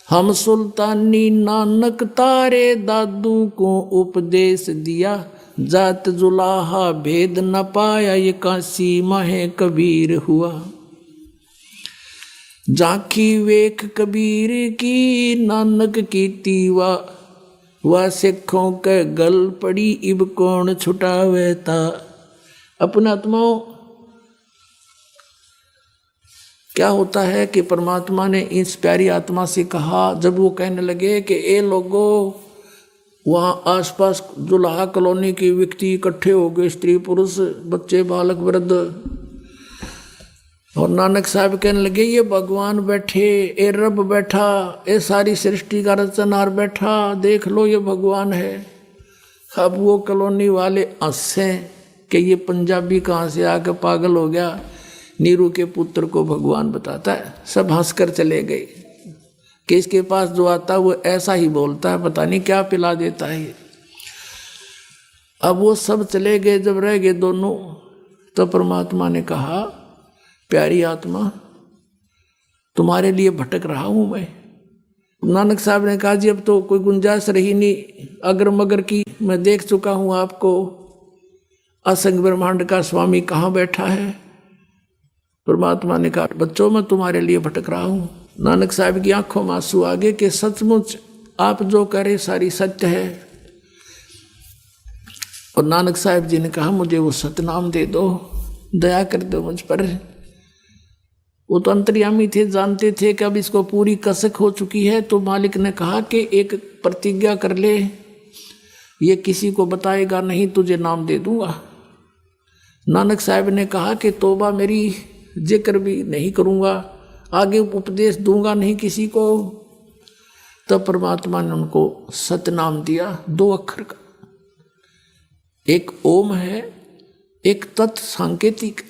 हम सुल्तानी नानक तारे दादू को उपदेश दिया, जात जुलाहा भेद न पाया ये काशी माहे कबीर हुआ। झांकी वेख कबीर की नानक की तीवा, वह सिखों के गल पड़ी इब कौन छुटावे ता। अपने आत्माओं, क्या होता है कि परमात्मा ने इस प्यारी आत्मा से कहा, जब वो कहने लगे कि ए लोगों, वहाँ आसपास जुलाहा कॉलोनी के व्यक्ति इकट्ठे हो गए, स्त्री पुरुष बच्चे बालक वृद्ध, और नानक साहब कहने लगे ये भगवान बैठे, ए रब बैठा, ए सारी सृष्टि का रचनहार बैठा, देख लो ये भगवान है। अब वो कॉलोनी वाले हंसे कि ये पंजाबी कहाँ से आकर पागल हो गया, नीरू के पुत्र को भगवान बताता है। सब हंसकर चले गए कि इसके पास जो आता वो ऐसा ही बोलता है, पता नहीं क्या पिला देता है। अब वो सब चले गए, जब रह गए दोनों, तो परमात्मा ने कहा प्यारी आत्मा तुम्हारे लिए भटक रहा हूं मैं। नानक साहब ने कहा जी अब तो कोई गुंजाइश रही नहीं अगर मगर की, मैं देख चुका हूं आपको, असंग ब्रह्मांड का स्वामी कहाँ बैठा है। परमात्मा ने कहा बच्चों मैं तुम्हारे लिए भटक रहा हूं। नानक साहब की आंखों में आंसू आ गए कि सचमुच आप जो करे सारी सत्य है। और नानक साहब जी ने कहा मुझे वो सतनाम दे दो, दया कर दो मुझ पर। वो तो अंतर्यामी थे, जानते थे कि अब इसको पूरी कसक हो चुकी है। तो मालिक ने कहा कि एक प्रतिज्ञा कर ले, ये किसी को बताएगा नहीं, तुझे नाम दे दूंगा। नानक साहब ने कहा कि तौबा मेरी, जिक्र भी नहीं करूंगा, आगे उपदेश दूंगा नहीं किसी को। तब परमात्मा ने उनको सतनाम दिया, 2 अक्षर का, एक ओम है, एक तत् सांकेतिक।